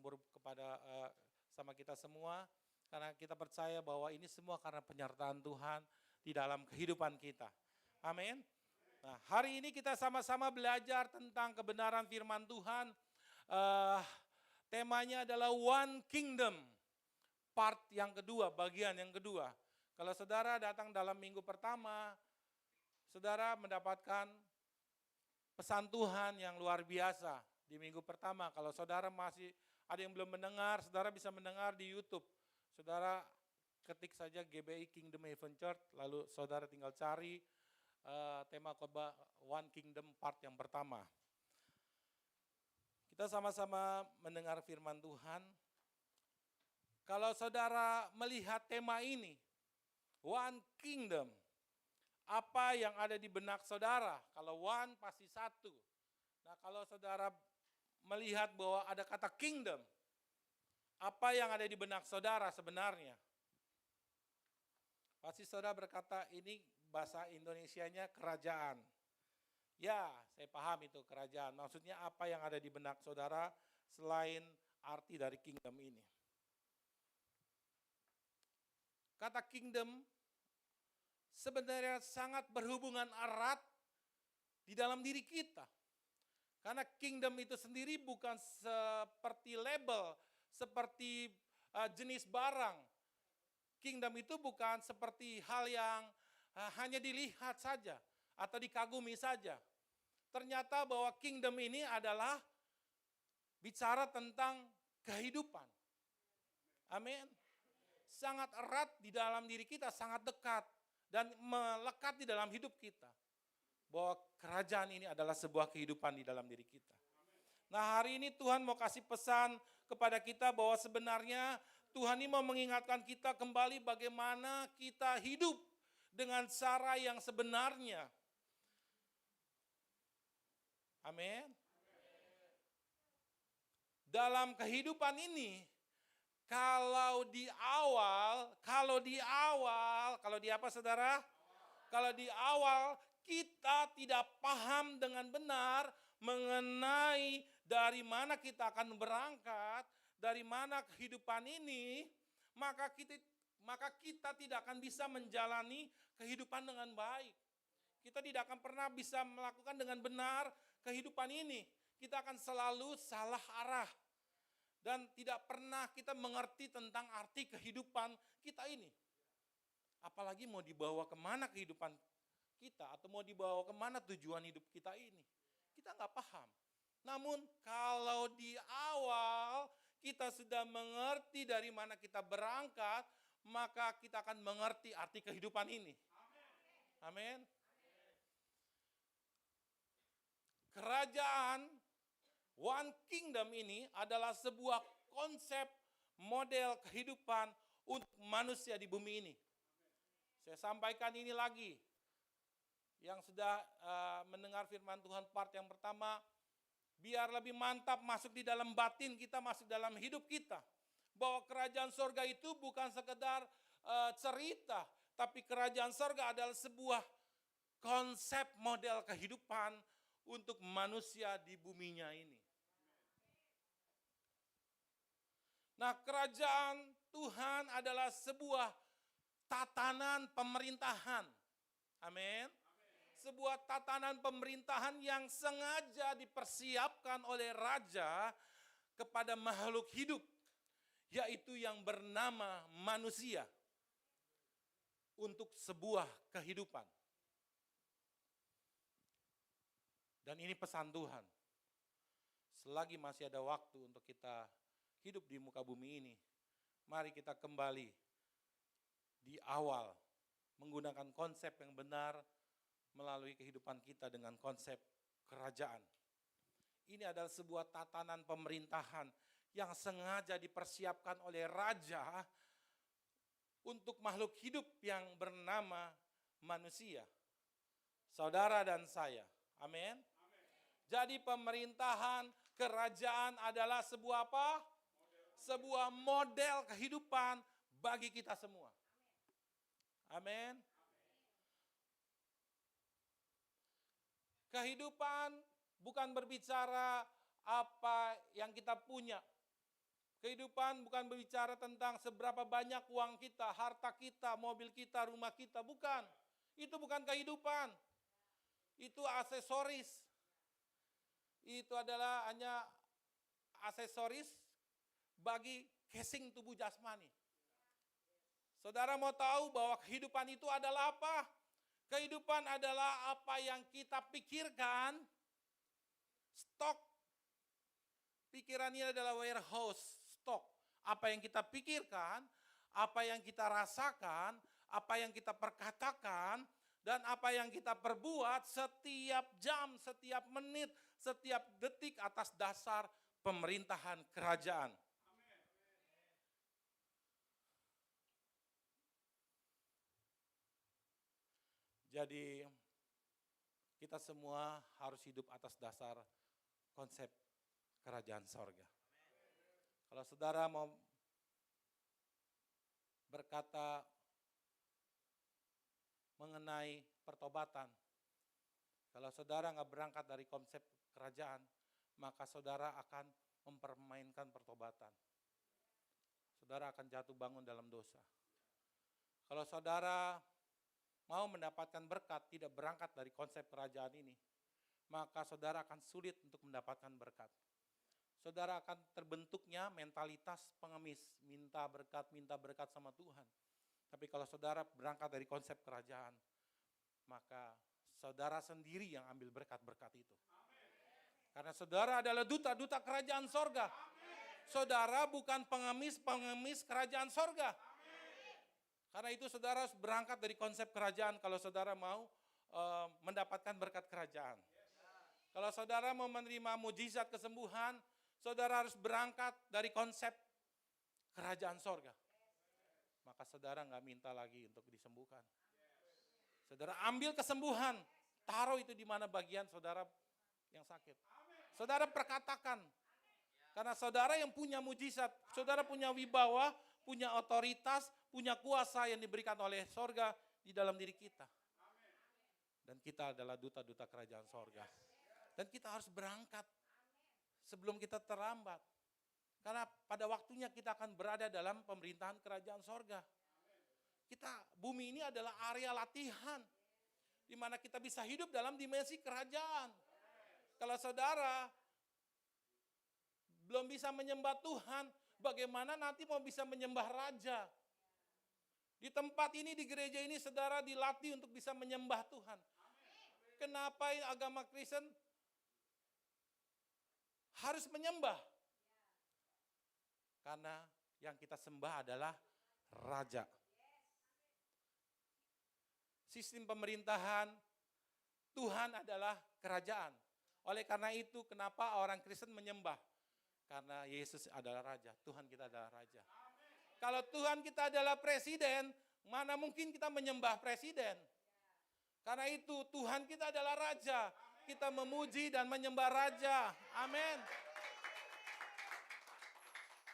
menghambur kepada sama kita semua, karena kita percaya bahwa ini semua karena penyertaan Tuhan di dalam kehidupan kita. Amin. Nah, hari ini kita sama-sama belajar tentang kebenaran firman Tuhan. Temanya adalah One Kingdom, part yang kedua, bagian yang kedua. Kalau saudara datang dalam minggu pertama, saudara mendapatkan pesan Tuhan yang luar biasa di minggu pertama. Kalau saudara masih ada yang belum mendengar, saudara bisa mendengar di YouTube. Saudara ketik saja GBI Kingdom Heaven Church, lalu saudara tinggal cari tema khotbah One Kingdom part yang pertama. Kita sama-sama mendengar firman Tuhan. Kalau saudara melihat tema ini, One Kingdom, apa yang ada di benak saudara? Kalau one pasti satu. Nah, kalau saudara melihat bahwa ada kata kingdom, apa yang ada di benak saudara sebenarnya? Pasti saudara berkata, ini bahasa Indonesianya kerajaan. Ya, saya paham itu kerajaan. Maksudnya apa yang ada di benak saudara selain arti dari kingdom ini. Kata kingdom sebenarnya sangat berhubungan erat di dalam diri kita. Karena kingdom itu sendiri bukan seperti label, seperti jenis barang. Kingdom itu bukan seperti hal yang hanya dilihat saja atau dikagumi saja. Ternyata bahwa kingdom ini adalah bicara tentang kehidupan. Amin. Sangat erat di dalam diri kita, sangat dekat dan melekat di dalam hidup kita. Bahwa kerajaan ini adalah sebuah kehidupan di dalam diri kita. Nah, hari ini Tuhan mau kasih pesan kepada kita bahwa sebenarnya Tuhan ini mau mengingatkan kita kembali bagaimana kita hidup dengan cara yang sebenarnya. Amin. Dalam kehidupan ini, kalau di apa saudara? Kalau di awal kita tidak paham dengan benar mengenai dari mana kita akan berangkat, dari mana kehidupan ini, maka kita tidak akan bisa menjalani kehidupan dengan baik. Kita tidak akan pernah bisa melakukan dengan benar kehidupan ini. Kita akan selalu salah arah. Dan tidak pernah kita mengerti tentang arti kehidupan kita ini. Apalagi mau dibawa kemana kehidupan kita, atau mau dibawa kemana tujuan hidup kita ini. Kita nggak paham. Namun kalau di awal kita sudah mengerti dari mana kita berangkat, maka kita akan mengerti arti kehidupan ini. Amin. Kerajaan One Kingdom ini adalah sebuah konsep model kehidupan untuk manusia di bumi ini. Saya sampaikan ini lagi. Yang sudah mendengar firman Tuhan part yang pertama, biar lebih mantap masuk di dalam batin kita, masuk dalam hidup kita. Bahwa kerajaan sorga itu bukan sekedar cerita, tapi kerajaan sorga adalah sebuah konsep model kehidupan untuk manusia di buminya ini. Nah, kerajaan Tuhan adalah sebuah tatanan pemerintahan. Amin. Sebuah tatanan pemerintahan yang sengaja dipersiapkan oleh raja kepada makhluk hidup, yaitu yang bernama manusia, untuk sebuah kehidupan. Dan ini pesan Tuhan. Selagi masih ada waktu untuk kita hidup di muka bumi ini, mari kita kembali di awal, menggunakan konsep yang benar melalui kehidupan kita dengan konsep kerajaan. Ini adalah sebuah tatanan pemerintahan yang sengaja dipersiapkan oleh raja untuk makhluk hidup yang bernama manusia. Saudara dan saya. Amin. Jadi pemerintahan kerajaan adalah sebuah apa? Sebuah model kehidupan bagi kita semua. Amin. Kehidupan bukan berbicara apa yang kita punya, Kehidupan bukan berbicara tentang seberapa banyak uang kita, harta kita, mobil kita, rumah kita, bukan. Itu bukan kehidupan. Itu aksesoris. Itu adalah hanya aksesoris bagi casing tubuh jasmani. Saudara mau tahu bahwa kehidupan itu adalah apa? Kehidupan adalah apa yang kita pikirkan. Stok. Pikiran ini adalah warehouse, stok. Apa yang kita pikirkan, apa yang kita rasakan, apa yang kita perkatakan, dan apa yang kita perbuat setiap jam, setiap menit, setiap detik atas dasar pemerintahan kerajaan. Jadi kita semua harus hidup atas dasar konsep kerajaan sorga. Kalau saudara mau berkata mengenai pertobatan, kalau saudara nggak berangkat dari konsep kerajaan, maka saudara akan mempermainkan pertobatan. Saudara akan jatuh bangun dalam dosa. Kalau saudara mau mendapatkan berkat tidak berangkat dari konsep kerajaan ini, maka saudara akan sulit untuk mendapatkan berkat. Saudara akan terbentuknya mentalitas pengemis, minta berkat sama Tuhan. Tapi kalau saudara berangkat dari konsep kerajaan, maka saudara sendiri yang ambil berkat-berkat itu. Karena saudara adalah duta-duta kerajaan sorga. Saudara bukan pengemis kerajaan sorga. Karena itu saudara harus berangkat dari konsep kerajaan kalau saudara mau mendapatkan berkat kerajaan. Kalau saudara mau menerima mujizat kesembuhan, saudara harus berangkat dari konsep kerajaan sorga. Maka saudara nggak minta lagi untuk disembuhkan. Saudara ambil kesembuhan, taruh itu di mana bagian saudara yang sakit. Saudara perkatakan, karena saudara yang punya mujizat, saudara punya wibawa, punya otoritas, punya kuasa yang diberikan oleh sorga di dalam diri kita. Dan kita adalah duta-duta kerajaan sorga. Dan kita harus berangkat sebelum kita terlambat. Karena pada waktunya kita akan berada dalam pemerintahan kerajaan sorga. Bumi ini adalah area latihan. Di mana kita bisa hidup dalam dimensi kerajaan. Kalau saudara belum bisa menyembah Tuhan, bagaimana nanti mau bisa menyembah raja? Di tempat ini, di gereja ini, saudara dilatih untuk bisa menyembah Tuhan. Kenapa agama Kristen harus menyembah? Karena yang kita sembah adalah raja. Sistem pemerintahan Tuhan adalah kerajaan. Oleh karena itu, kenapa orang Kristen menyembah? Karena Yesus adalah raja, Tuhan kita adalah raja. Kalau Tuhan kita adalah presiden, mana mungkin kita menyembah presiden? Karena itu Tuhan kita adalah raja. Kita memuji dan menyembah raja. Amin.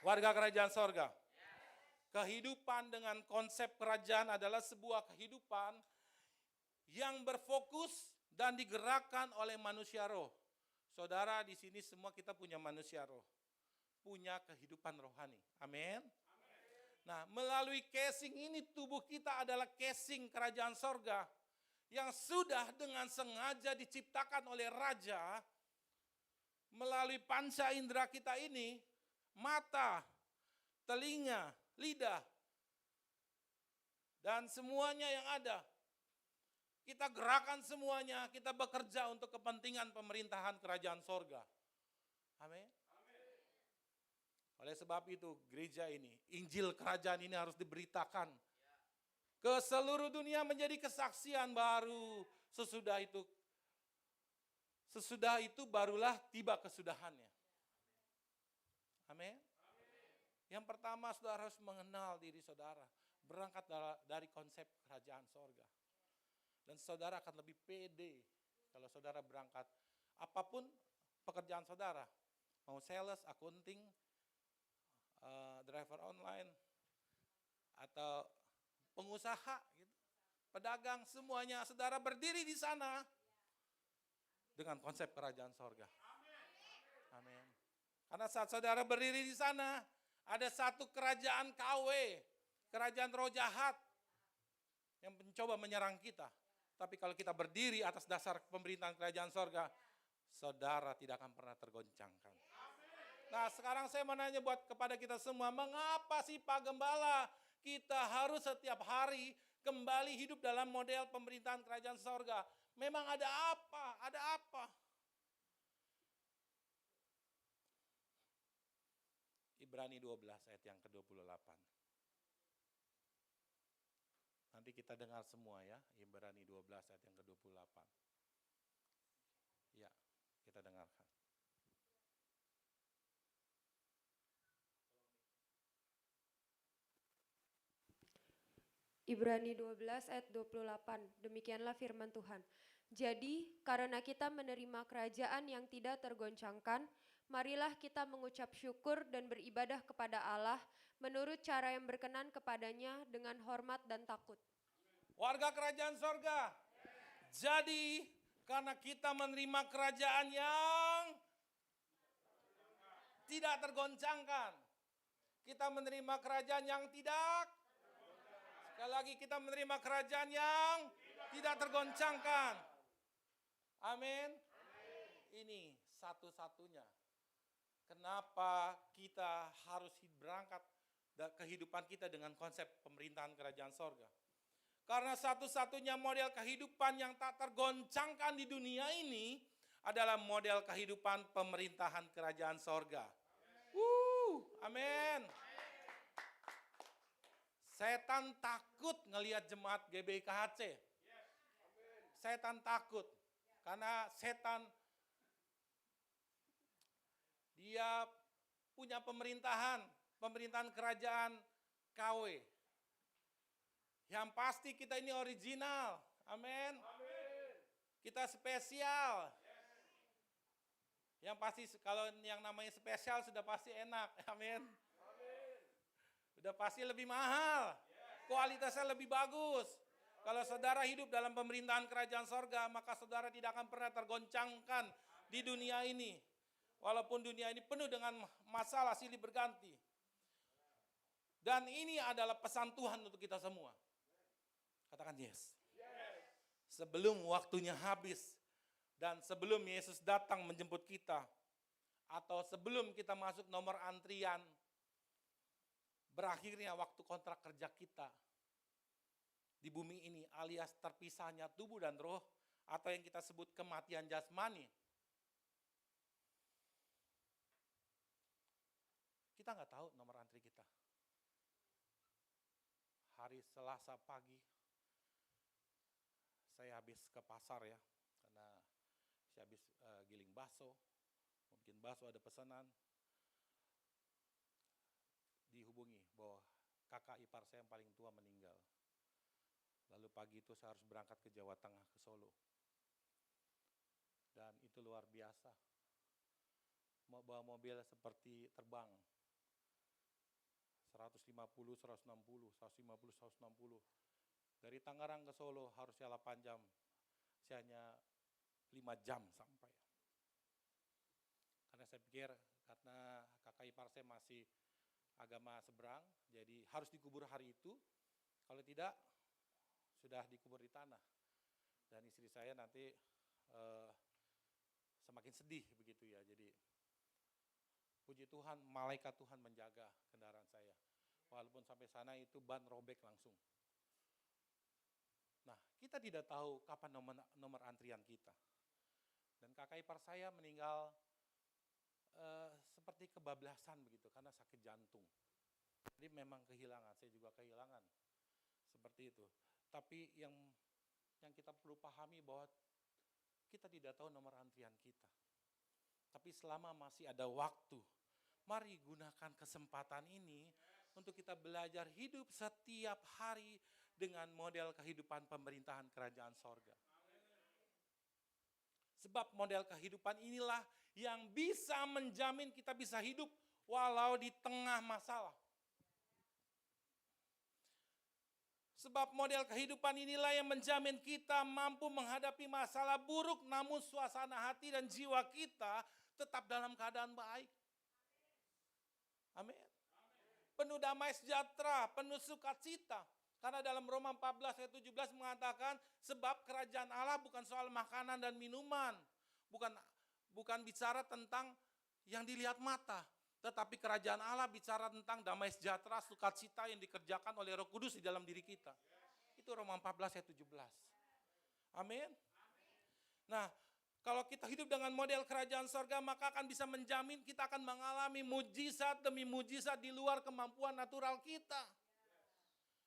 Warga kerajaan sorga. Kehidupan dengan konsep kerajaan adalah sebuah kehidupan yang berfokus dan digerakkan oleh manusia roh. Saudara, di sini semua kita punya manusia roh. Punya kehidupan rohani. Amin. Nah, melalui casing ini tubuh kita adalah casing kerajaan sorga yang sudah dengan sengaja diciptakan oleh raja. Melalui panca indera kita ini, mata, telinga, lidah, dan semuanya yang ada. Kita gerakan semuanya, kita bekerja untuk kepentingan pemerintahan kerajaan sorga. Amin. Oleh sebab itu gereja ini, Injil kerajaan ini harus diberitakan ke seluruh dunia menjadi kesaksian baru. Sesudah itu barulah tiba kesudahannya. Amin. Yang pertama saudara harus mengenal diri saudara. Berangkat dari konsep kerajaan sorga. Dan saudara akan lebih pede kalau saudara berangkat. Apapun pekerjaan saudara. Mau sales, accounting, driver online, atau pengusaha, gitu, pedagang, semuanya saudara berdiri di sana dengan konsep kerajaan sorga. Amin. Karena saat saudara berdiri di sana, Ada satu kerajaan KW, kerajaan roh jahat yang mencoba menyerang kita. Tapi kalau kita berdiri atas dasar pemerintahan kerajaan sorga, saudara tidak akan pernah tergoncangkan. Nah, sekarang saya mau nanya buat kepada kita semua, mengapa sih Pak Gembala kita harus setiap hari kembali hidup dalam model pemerintahan kerajaan sorga? Memang ada apa? Ada apa? Ibrani 12 ayat yang ke-28. Nanti kita dengar semua ya, Ibrani 12 ayat yang ke-28. Ya, kita dengarkan. Ibrani 12 ayat 28, demikianlah firman Tuhan. Jadi, karena kita menerima kerajaan yang tidak tergoncangkan, marilah kita mengucap syukur dan beribadah kepada Allah menurut cara yang berkenan kepadanya dengan hormat dan takut. Warga kerajaan sorga, jadi karena kita menerima kerajaan yang tidak tergoncangkan, kita menerima kerajaan yang tidak, sekali lagi kita menerima kerajaan yang tidak tergoncangkan. Amin. Ini satu-satunya. Kenapa kita harus berangkat kehidupan kita dengan konsep pemerintahan kerajaan sorga. Karena satu-satunya model kehidupan yang tak tergoncangkan di dunia ini adalah model kehidupan pemerintahan kerajaan sorga. Amin. Setan takut ngelihat jemaat GBI KHC. Setan takut. Karena setan dia punya pemerintahan kerajaan KW. Yang pasti kita ini original. Amin. Kita spesial. Yang pasti kalau yang namanya spesial sudah pasti enak. Amin. Sudah pasti lebih mahal. Kualitasnya lebih bagus. Kalau saudara hidup dalam pemerintahan kerajaan sorga, maka saudara tidak akan pernah tergoncangkan di dunia ini. Walaupun dunia ini penuh dengan masalah silih berganti. Dan ini adalah pesan Tuhan untuk kita semua. Katakan yes. Sebelum waktunya habis dan sebelum Yesus datang menjemput kita, atau sebelum kita masuk nomor antrian, berakhirnya waktu kontrak kerja kita di bumi ini, alias terpisahnya tubuh dan roh, atau yang kita sebut kematian jasmani. Kita nggak tahu nomor antri kita. Hari Selasa pagi, saya habis ke pasar ya, karena saya habis giling bakso, mau bikin bakso, ada pesanan. Dihubungi bahwa kakak ipar saya yang paling tua meninggal. Lalu pagi itu saya harus berangkat ke Jawa Tengah, ke Solo. Dan itu luar biasa. Mau bawa mobil seperti terbang. 150, 160, 150, 160. Dari Tangerang ke Solo harusnya 8 jam. Saya hanya 5 jam sampai. Karena saya pikir karena kakak ipar saya masih agama seberang, jadi harus dikubur hari itu. Kalau tidak, sudah dikubur di tanah. Dan istri saya nanti semakin sedih begitu ya. Jadi puji Tuhan, malaikat Tuhan menjaga kendaraan saya. Walaupun sampai sana itu ban robek langsung. Nah, kita tidak tahu kapan nomor antrian kita. Dan kakak ipar saya meninggal seperti kebablasan begitu karena sakit jantung. Jadi memang kehilangan, saya juga kehilangan seperti itu. Tapi yang kita perlu pahami bahwa kita tidak tahu nomor antrian kita. Tapi selama masih ada waktu, mari gunakan kesempatan ini untuk kita belajar hidup setiap hari dengan model kehidupan pemerintahan kerajaan sorga. Sebab model kehidupan inilah yang bisa menjamin kita bisa hidup walau di tengah masalah. Sebab model kehidupan inilah yang menjamin kita mampu menghadapi masalah buruk, namun suasana hati dan jiwa kita tetap dalam keadaan baik. Amin. penuh damai sejahtera, penuh sukacita. Karena dalam Roma 14 ayat 17 mengatakan, sebab kerajaan Allah bukan soal makanan dan minuman. Bukan bicara tentang yang dilihat mata. Tetapi kerajaan Allah bicara tentang damai sejahtera, sukacita yang dikerjakan oleh Roh Kudus di dalam diri kita. Itu Roma 14 ayat 17. Amin. Nah, kalau kita hidup dengan model kerajaan sorga, maka akan bisa menjamin kita akan mengalami mujizat demi mujizat di luar kemampuan natural kita.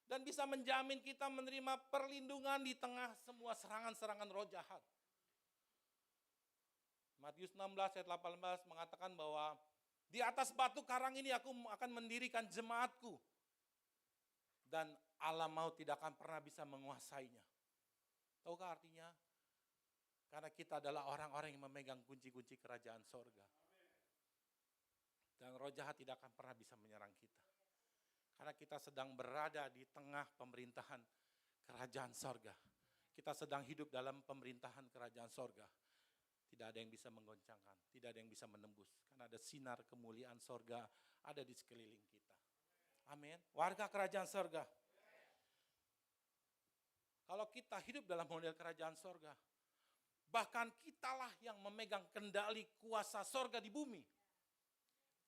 Dan bisa menjamin kita menerima perlindungan di tengah semua serangan-serangan roh jahat. Matius 16 ayat 18 mengatakan bahwa di atas batu karang ini aku akan mendirikan jemaatku. Dan alam maut tidak akan pernah bisa menguasainya. Tahukah artinya? Karena kita adalah orang-orang yang memegang kunci-kunci kerajaan sorga. Dan roh jahat tidak akan pernah bisa menyerang kita. Karena kita sedang berada di tengah pemerintahan kerajaan sorga. Kita sedang hidup dalam pemerintahan kerajaan sorga. Tidak ada yang bisa menggoncangkan, tidak ada yang bisa menembus. Karena ada sinar kemuliaan sorga ada di sekeliling kita. Amin. Warga kerajaan sorga. Kalau kita hidup dalam model kerajaan sorga, bahkan kitalah yang memegang kendali kuasa sorga di bumi.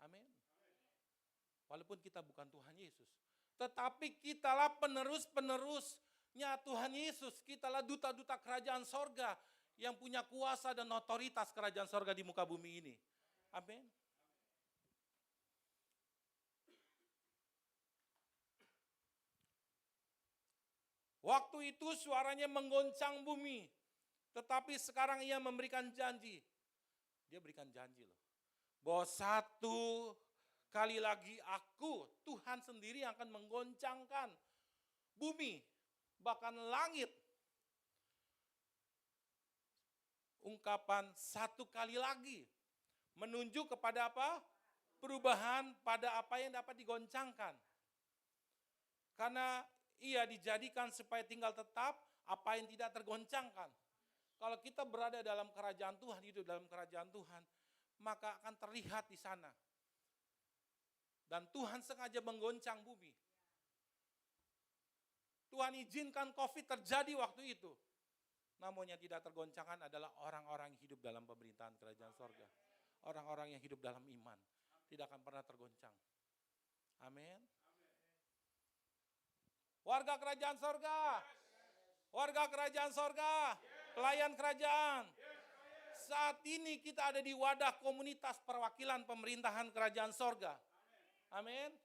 Amin. Walaupun kita bukan Tuhan Yesus. Tetapi kitalah penerus-penerusnya Tuhan Yesus. Kitalah duta-duta kerajaan sorga yang punya kuasa dan otoritas kerajaan sorga di muka bumi ini. Amin. Waktu itu suaranya menggoncang bumi. Tetapi sekarang ia memberikan janji. Dia berikan janji loh. Bahwa satu kali lagi aku, Tuhan sendiri yang akan menggoncangkan bumi, bahkan langit. Ungkapan satu kali lagi menunjuk kepada apa? Perubahan pada apa yang dapat digoncangkan. Karena ia dijadikan supaya tinggal tetap apa yang tidak tergoncangkan. Kalau kita berada dalam kerajaan Tuhan, hidup dalam kerajaan Tuhan, maka akan terlihat di sana. Dan Tuhan sengaja menggoncang bumi. Tuhan izinkan COVID terjadi waktu itu. Namun yang tidak tergoncangkan adalah orang-orang yang hidup dalam pemerintahan kerajaan sorga. Orang-orang yang hidup dalam iman. Tidak akan pernah tergoncang. Amin. Warga kerajaan sorga. Warga kerajaan sorga. Pelayan kerajaan. Saat ini kita ada di wadah komunitas perwakilan pemerintahan kerajaan sorga. Amin.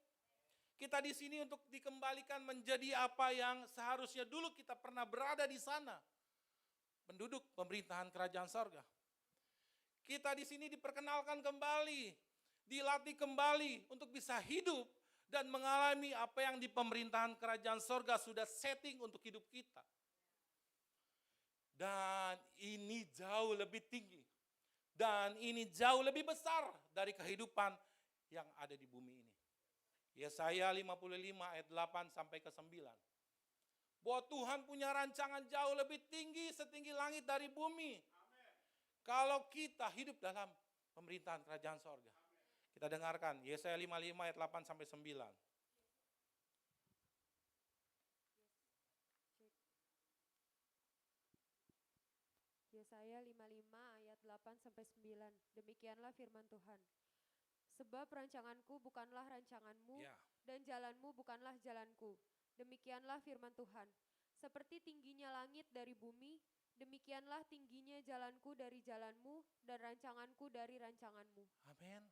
Kita di sini untuk dikembalikan menjadi apa yang seharusnya dulu kita pernah berada di sana. Penduduk pemerintahan kerajaan sorga. Kita di sini diperkenalkan kembali, dilatih kembali untuk bisa hidup dan mengalami apa yang di pemerintahan kerajaan sorga sudah setting untuk hidup kita. Dan ini jauh lebih tinggi. Dan ini jauh lebih besar dari kehidupan yang ada di bumi ini. Yesaya 55 ayat 8 sampai ke 9. Bahwa Tuhan punya rancangan jauh lebih tinggi setinggi langit dari bumi. Amen. Kalau kita hidup dalam pemerintahan kerajaan sorga. Kita dengarkan Yesaya 55 ayat 8 sampai 9. Yesaya 55 ayat 8 sampai 9. Demikianlah firman Tuhan. Sebab rancanganku bukanlah rancanganmu, dan jalanmu bukanlah jalanku. Demikianlah firman Tuhan. Seperti tingginya langit dari bumi, demikianlah tingginya jalanku dari jalanmu, dan rancanganku dari rancanganmu. Amin.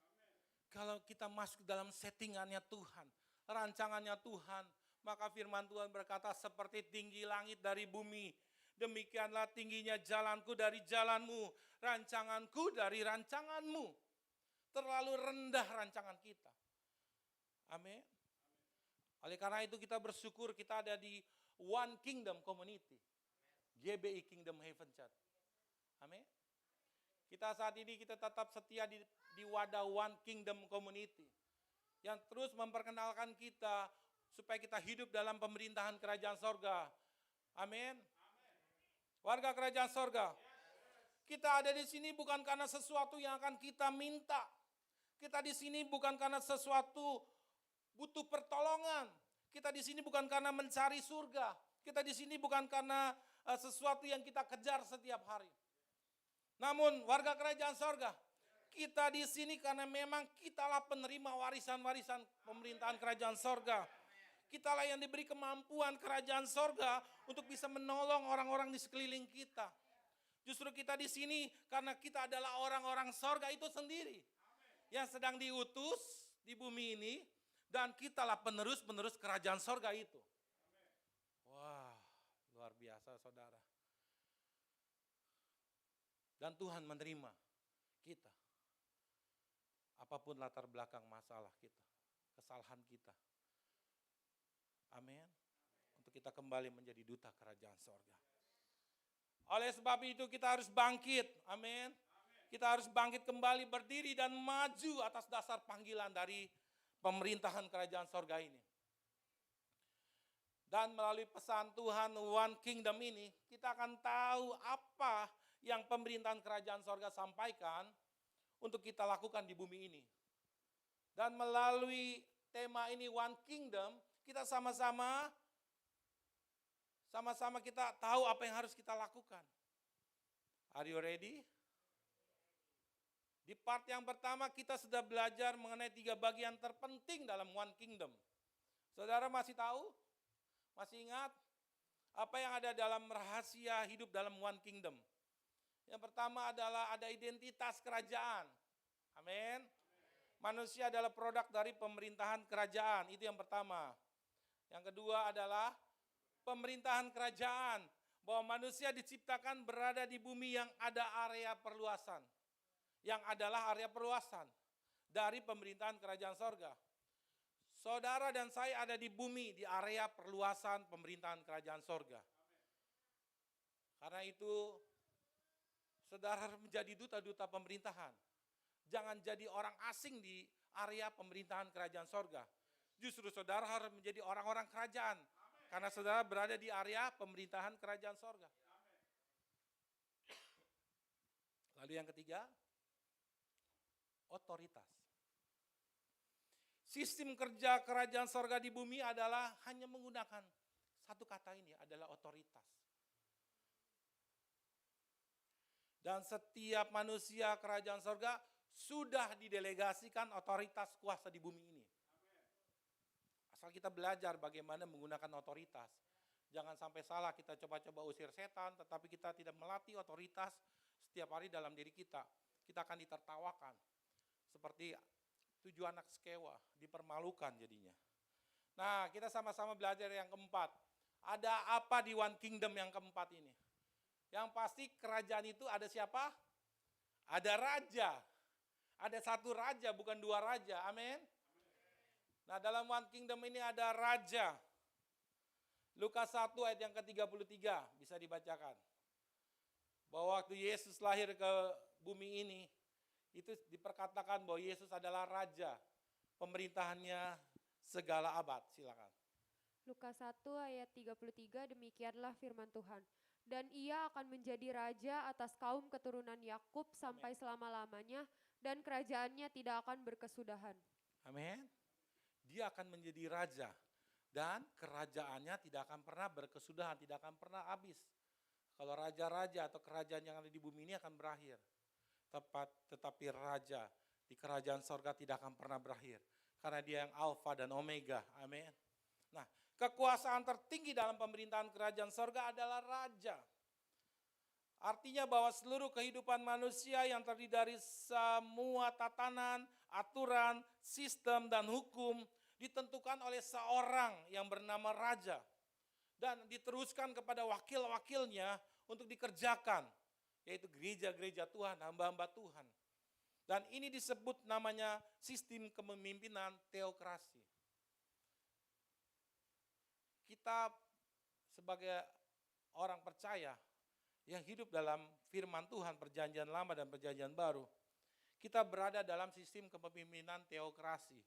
Kalau kita masuk dalam settingannya Tuhan, rancangannya Tuhan, maka firman Tuhan berkata seperti tinggi langit dari bumi, demikianlah tingginya jalanku dari jalanmu, rancanganku dari rancanganmu. Terlalu rendah rancangan kita. Amin. Oleh karena itu kita bersyukur kita ada di One Kingdom Community. GBI Kingdom Heaven Church. Amin. Kita saat ini kita tetap setia di wadah One Kingdom Community. Yang terus memperkenalkan kita supaya kita hidup dalam pemerintahan kerajaan sorga. Amin. Warga kerajaan sorga. Kita ada di sini bukan karena sesuatu yang akan kita minta. Kita di sini bukan karena sesuatu butuh pertolongan. Kita di sini bukan karena mencari surga. Kita di sini bukan karena sesuatu yang kita kejar setiap hari. Namun warga kerajaan sorga, kita di sini karena memang kitalah penerima warisan-warisan pemerintahan kerajaan sorga. Kitalah yang diberi kemampuan kerajaan sorga untuk bisa menolong orang-orang di sekeliling kita. Justru kita di sini karena kita adalah orang-orang sorga itu sendiri yang sedang diutus di bumi ini, dan kitalah penerus-penerus kerajaan sorga itu. Wah, luar biasa saudara. Dan Tuhan menerima kita. Apapun latar belakang masalah kita, kesalahan kita. Amin. Untuk kita kembali menjadi duta kerajaan sorga. Oleh sebab itu kita harus bangkit. Amin. Kita harus bangkit kembali, berdiri dan maju atas dasar panggilan dari pemerintahan kerajaan sorga ini. Dan melalui pesan Tuhan One Kingdom ini, kita akan tahu apa yang pemerintahan kerajaan sorga sampaikan untuk kita lakukan di bumi ini. Dan melalui tema ini One Kingdom, kita sama-sama kita tahu apa yang harus kita lakukan. Are you ready? Di part yang pertama kita sudah belajar mengenai 3 bagian terpenting dalam One Kingdom. Saudara masih tahu? Masih ingat? Apa yang ada dalam rahasia hidup dalam One Kingdom? Yang pertama adalah ada identitas kerajaan. Amin. Manusia adalah produk dari pemerintahan kerajaan. Itu yang pertama. Yang kedua adalah pemerintahan kerajaan. Bahwa manusia diciptakan berada di bumi yang ada area perluasan. Yang adalah area perluasan dari pemerintahan kerajaan sorga. Saudara dan saya ada di bumi, di area perluasan pemerintahan kerajaan sorga. Karena itu, saudara harus menjadi duta-duta pemerintahan. Jangan jadi orang asing di area pemerintahan kerajaan sorga. Justru saudara harus menjadi orang-orang kerajaan. Karena saudara berada di area pemerintahan kerajaan sorga. Lalu yang ketiga, otoritas. Sistem kerja kerajaan sorga di bumi adalah hanya menggunakan satu kata ini, adalah otoritas. Dan setiap manusia kerajaan sorga sudah didelegasikan otoritas kuasa di bumi ini. Asal kita belajar bagaimana menggunakan otoritas. Jangan sampai salah kita coba-coba usir setan, tetapi kita tidak melatih otoritas setiap hari dalam diri kita. Kita akan ditertawakan. Seperti 7 anak sekewa, dipermalukan jadinya. Nah, kita sama-sama belajar yang keempat. Ada apa di One Kingdom yang keempat ini? Yang pasti kerajaan itu ada siapa? Ada raja. Ada satu raja, bukan 2 raja. Amin. Nah, dalam One Kingdom ini ada raja. Lukas 1 ayat yang ke-33 bisa dibacakan. Bahwa waktu Yesus lahir ke bumi ini, itu diperkatakan bahwa Yesus adalah raja. Pemerintahannya segala abad. Silakan. Lukas 1 ayat 33, demikianlah firman Tuhan. Dan ia akan menjadi raja atas kaum keturunan Yakub sampai selama-lamanya, dan kerajaannya tidak akan berkesudahan. Amin. Dia akan menjadi raja, dan kerajaannya tidak akan pernah berkesudahan, tidak akan pernah habis. Kalau raja-raja atau kerajaan yang ada di bumi ini akan berakhir. Tetapi raja di kerajaan sorga tidak akan pernah berakhir. Karena dia yang alfa dan omega. Amin. Nah, kekuasaan tertinggi dalam pemerintahan kerajaan sorga adalah raja. Artinya bahwa seluruh kehidupan manusia yang terdiri dari semua tatanan, aturan, sistem, dan hukum ditentukan oleh seorang yang bernama raja. Dan diteruskan kepada wakil-wakilnya untuk dikerjakan. Yaitu gereja-gereja Tuhan, hamba-hamba Tuhan. Dan ini disebut namanya sistem kepemimpinan teokrasi. Kita sebagai orang percaya yang hidup dalam firman Tuhan, perjanjian lama dan perjanjian baru, kita berada dalam sistem kepemimpinan teokrasi.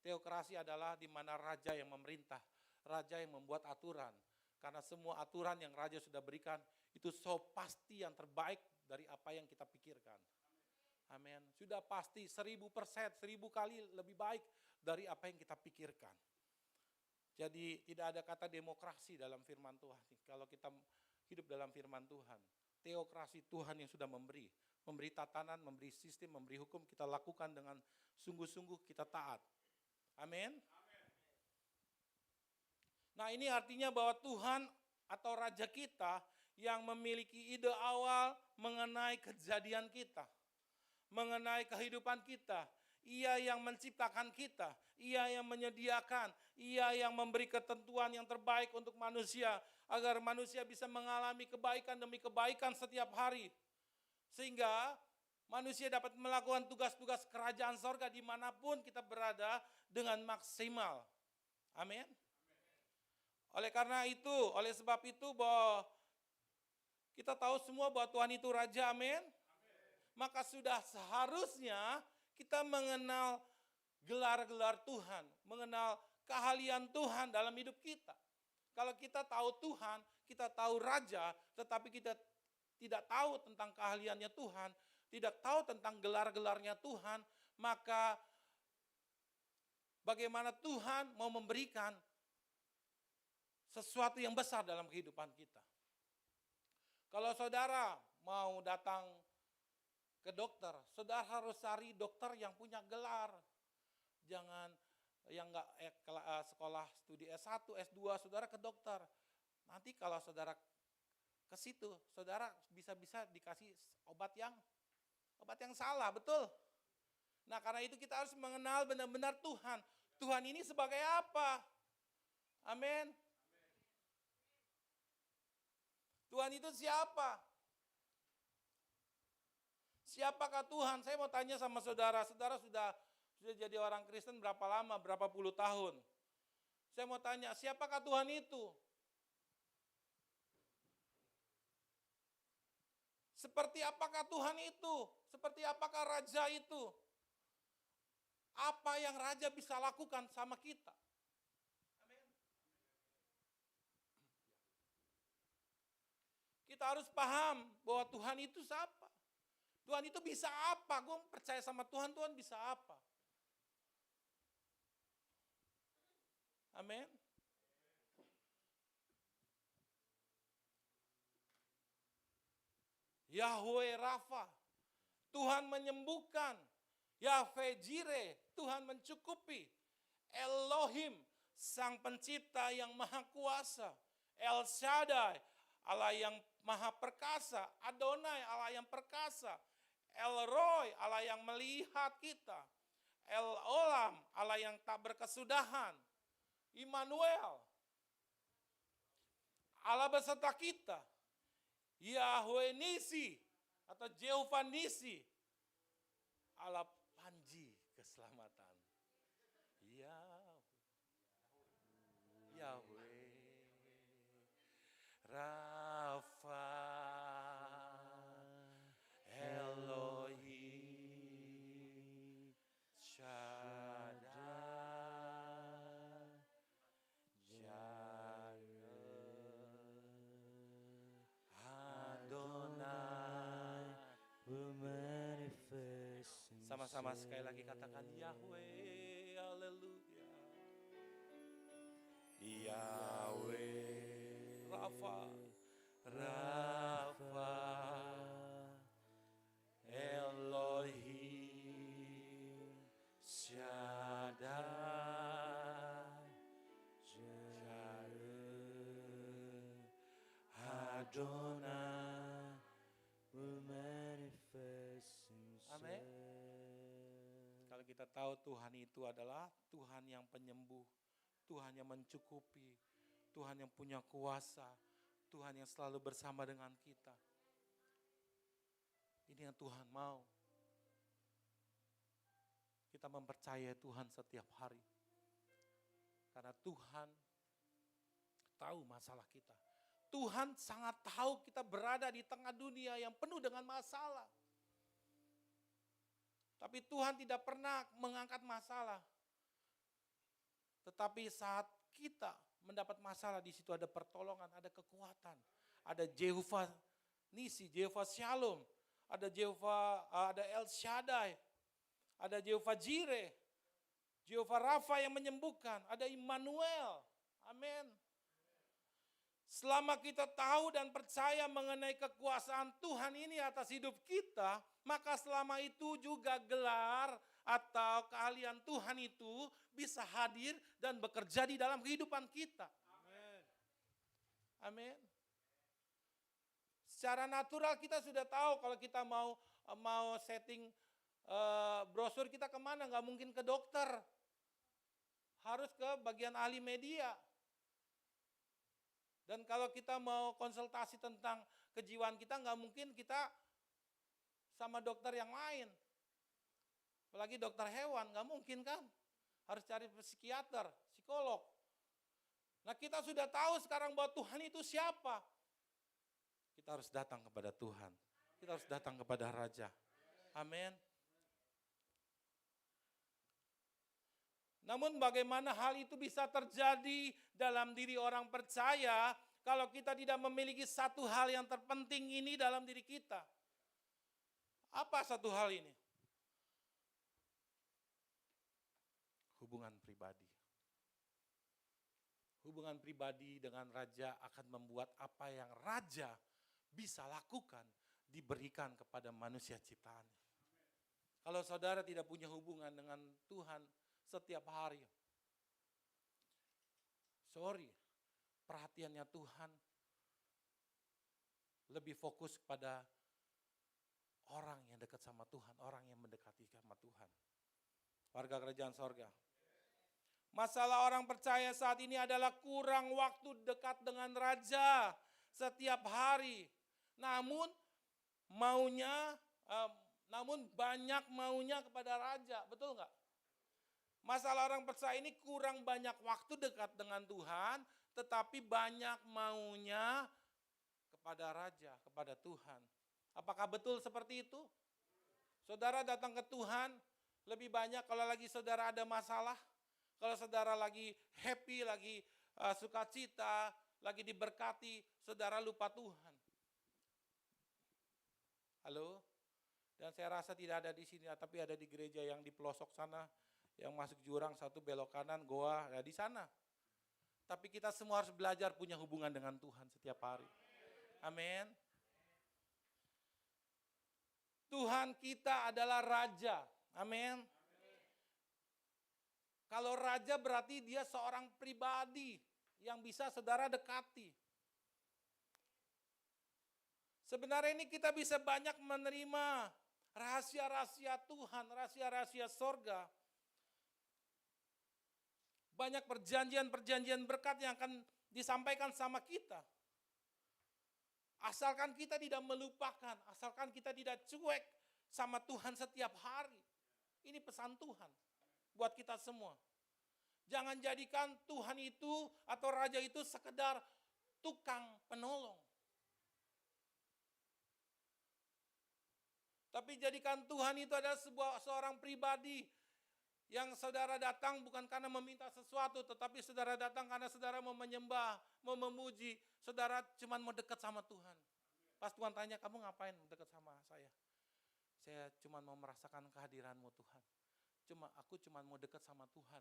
Teokrasi adalah di mana raja yang memerintah, raja yang membuat aturan. Karena semua aturan yang raja sudah berikan, itu so pasti yang terbaik dari apa yang kita pikirkan. Amin. Sudah pasti 1000%, 1000 kali lebih baik dari apa yang kita pikirkan. Jadi tidak ada kata demokrasi dalam firman Tuhan. Kalau kita hidup dalam firman Tuhan, teokrasi Tuhan yang sudah memberi tatanan, memberi sistem, memberi hukum, kita lakukan dengan sungguh-sungguh, kita taat. Amin. Nah, ini artinya bahwa Tuhan atau Raja kita yang memiliki ide awal mengenai kejadian kita, mengenai kehidupan kita. Ia yang menciptakan kita, Ia yang menyediakan, Ia yang memberi ketentuan yang terbaik untuk manusia, agar manusia bisa mengalami kebaikan demi kebaikan setiap hari. Sehingga manusia dapat melakukan tugas-tugas kerajaan sorga dimanapun kita berada dengan maksimal. Amin. Oleh karena itu, oleh sebab itu bahwa kita tahu semua bahwa Tuhan itu Raja, amin. Maka sudah seharusnya kita mengenal gelar-gelar Tuhan, mengenal keahlian Tuhan dalam hidup kita. Kalau kita tahu Tuhan, kita tahu Raja, tetapi kita tidak tahu tentang keahliannya Tuhan, tidak tahu tentang gelar-gelarnya Tuhan, maka bagaimana Tuhan mau memberikan sesuatu yang besar dalam kehidupan kita. Kalau saudara mau datang ke dokter, saudara harus cari dokter yang punya gelar. Jangan yang enggak sekolah studi S1, S2, saudara ke dokter. Nanti kalau saudara ke situ, saudara bisa-bisa dikasih obat yang salah, betul? Nah, karena itu kita harus mengenal benar-benar Tuhan. Tuhan ini sebagai apa? Amin. Tuhan itu siapa? Siapakah Tuhan? Saya mau tanya sama saudara. Saudara sudah jadi orang Kristen berapa lama? Berapa puluh tahun? Saya mau tanya, siapakah Tuhan itu? Seperti apakah Tuhan itu? Seperti apakah Raja itu? Apa yang Raja bisa lakukan sama kita? Amin. Kita harus paham bahwa Tuhan itu siapa? Tuhan itu bisa apa? Gue percaya sama Tuhan, Tuhan bisa apa? Amin. Yahweh Rafa, Tuhan menyembuhkan. Yahweh Jireh, Tuhan mencukupi. Elohim, Sang Pencipta yang Maha Kuasa. El Shaddai, Allah yang Maha Perkasa. Adonai, Allah yang perkasa. El Roy, Allah yang melihat kita. El Olam, Allah yang tak berkesudahan. Immanuel, Allah beserta kita. Yahweh Nisi atau Jehovah Nisi, Allah panji keselamatan. Yahweh Rafa, Elohim Shaddai, Adonai will manifest Sama-sama sekali lagi katakan Yahweh, haleluya. Yahweh Rafa, Elohim Shaddai, Adonai will manifest himself. Amin. Kalau kita tahu Tuhan itu adalah Tuhan yang penyembuh, Tuhan yang mencukupi, Tuhan yang punya kuasa, Tuhan yang selalu bersama dengan kita. Ini yang Tuhan mau. Kita mempercayai Tuhan setiap hari. Karena Tuhan tahu masalah kita. Tuhan sangat tahu kita berada di tengah dunia yang penuh dengan masalah. Tapi Tuhan tidak pernah mengangkat masalah. Tetapi saat kita mendapat masalah, di situ ada pertolongan, ada kekuatan. Ada Jehovah Nisi, Jehovah Shalom, ada El Shaddai, ada Jehovah Jireh, Jehovah Rafa yang menyembuhkan, ada Immanuel. Amin. Selama kita tahu dan percaya mengenai kekuasaan Tuhan ini atas hidup kita, maka selama itu juga gelar atau keahlian Tuhan itu bisa hadir dan bekerja di dalam kehidupan kita. Amin. Secara natural kita sudah tahu kalau kita mau setting brosur kita kemana, nggak mungkin ke dokter. Harus ke bagian ahli media. Dan kalau kita mau konsultasi tentang kejiwaan kita, nggak mungkin kita sama dokter yang lain. Apalagi dokter hewan, nggak mungkin kan. Harus cari psikiater, psikolog. Nah kita sudah tahu sekarang bahwa Tuhan itu siapa. Kita harus datang kepada Tuhan. Kita harus datang kepada Raja. Amin. Namun bagaimana hal itu bisa terjadi dalam diri orang percaya kalau kita tidak memiliki satu hal yang terpenting ini dalam diri kita? Apa satu hal ini? Hubungan pribadi. Hubungan pribadi dengan Raja akan membuat apa yang Raja bisa lakukan diberikan kepada manusia ciptaannya. Kalau saudara tidak punya hubungan dengan Tuhan setiap hari, sorry, perhatiannya Tuhan lebih fokus pada orang yang dekat sama Tuhan, orang yang mendekati sama Tuhan. Warga kerajaan sorga. Masalah orang percaya saat ini adalah kurang waktu dekat dengan Raja setiap hari. Namun banyak maunya kepada Raja, betul nggak? Masalah orang percaya ini kurang banyak waktu dekat dengan Tuhan, tetapi banyak maunya kepada Raja, kepada Tuhan. Apakah betul seperti itu? Saudara datang ke Tuhan lebih banyak kalau lagi saudara ada masalah, kalau saudara lagi happy, lagi sukacita, lagi diberkati, saudara lupa Tuhan. Halo? Dan saya rasa tidak ada di sini, tapi ada di gereja yang di pelosok sana, yang masuk jurang satu belok kanan, goa, ada di sana. Tapi kita semua harus belajar punya hubungan dengan Tuhan setiap hari. Amin. Tuhan kita adalah Raja. Amin. Kalau Raja berarti dia seorang pribadi yang bisa saudara dekati. Sebenarnya ini kita bisa banyak menerima rahasia-rahasia Tuhan, rahasia-rahasia sorga. Banyak perjanjian-perjanjian berkat yang akan disampaikan sama kita. Asalkan kita tidak melupakan, asalkan kita tidak cuek sama Tuhan setiap hari. Ini pesan Tuhan buat kita semua. Jangan jadikan Tuhan itu atau Raja itu sekedar tukang penolong. Tapi jadikan Tuhan itu adalah seorang pribadi yang saudara datang bukan karena meminta sesuatu, tetapi saudara datang karena saudara mau menyembah, mau memuji, saudara cuma mau dekat sama Tuhan. Pas Tuhan tanya, kamu ngapain dekat sama saya? Saya cuma mau merasakan kehadiranmu Tuhan. Aku cuma mau dekat sama Tuhan.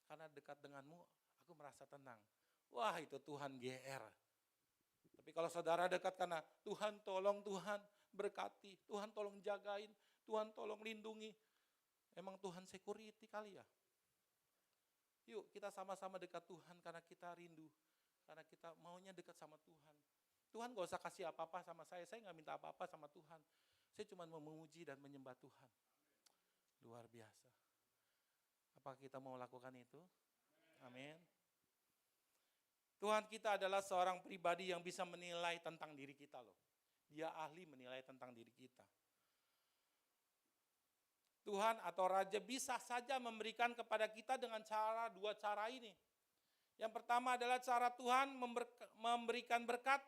Karena dekat denganmu, aku merasa tenang. Wah, itu Tuhan GR. Tapi kalau saudara dekat karena Tuhan tolong, Tuhan berkati, Tuhan tolong jagain, Tuhan tolong lindungi. Emang Tuhan security kali ya? Yuk kita sama-sama dekat Tuhan karena kita rindu. Karena kita maunya dekat sama Tuhan. Tuhan gak usah kasih apa-apa sama saya gak minta apa-apa sama Tuhan. Saya cuma mau memuji dan menyembah Tuhan. Luar biasa. Apakah kita mau lakukan itu? Amin. Tuhan kita adalah seorang pribadi yang bisa menilai tentang diri kita loh. Dia ahli menilai tentang diri kita. Tuhan atau Raja bisa saja memberikan kepada kita dengan dua cara ini. Yang pertama adalah cara Tuhan memberikan berkat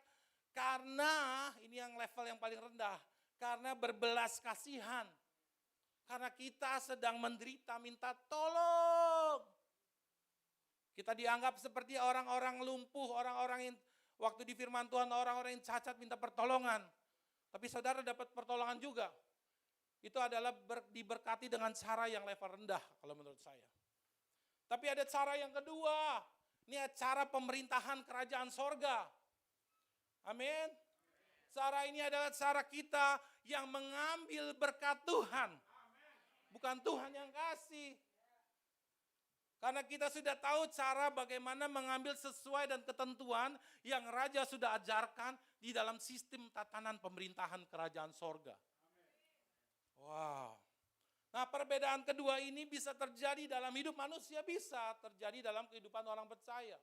karena, ini yang level yang paling rendah, karena berbelas kasihan. Karena kita sedang menderita, minta tolong. Kita dianggap seperti orang-orang lumpuh, orang-orang yang waktu di firman Tuhan, orang-orang yang cacat minta pertolongan. Tapi saudara dapat pertolongan juga. Itu adalah diberkati dengan cara yang level rendah kalau menurut saya. Tapi ada cara yang kedua. Ini cara pemerintahan kerajaan sorga. Amin. Cara ini adalah cara kita yang mengambil berkat Tuhan. Bukan Tuhan yang kasih. Karena kita sudah tahu cara bagaimana mengambil sesuai dan ketentuan yang Raja sudah ajarkan di dalam sistem tatanan pemerintahan kerajaan sorga. Wow. Nah, perbedaan kedua ini bisa terjadi dalam hidup manusia, bisa terjadi dalam kehidupan orang percaya.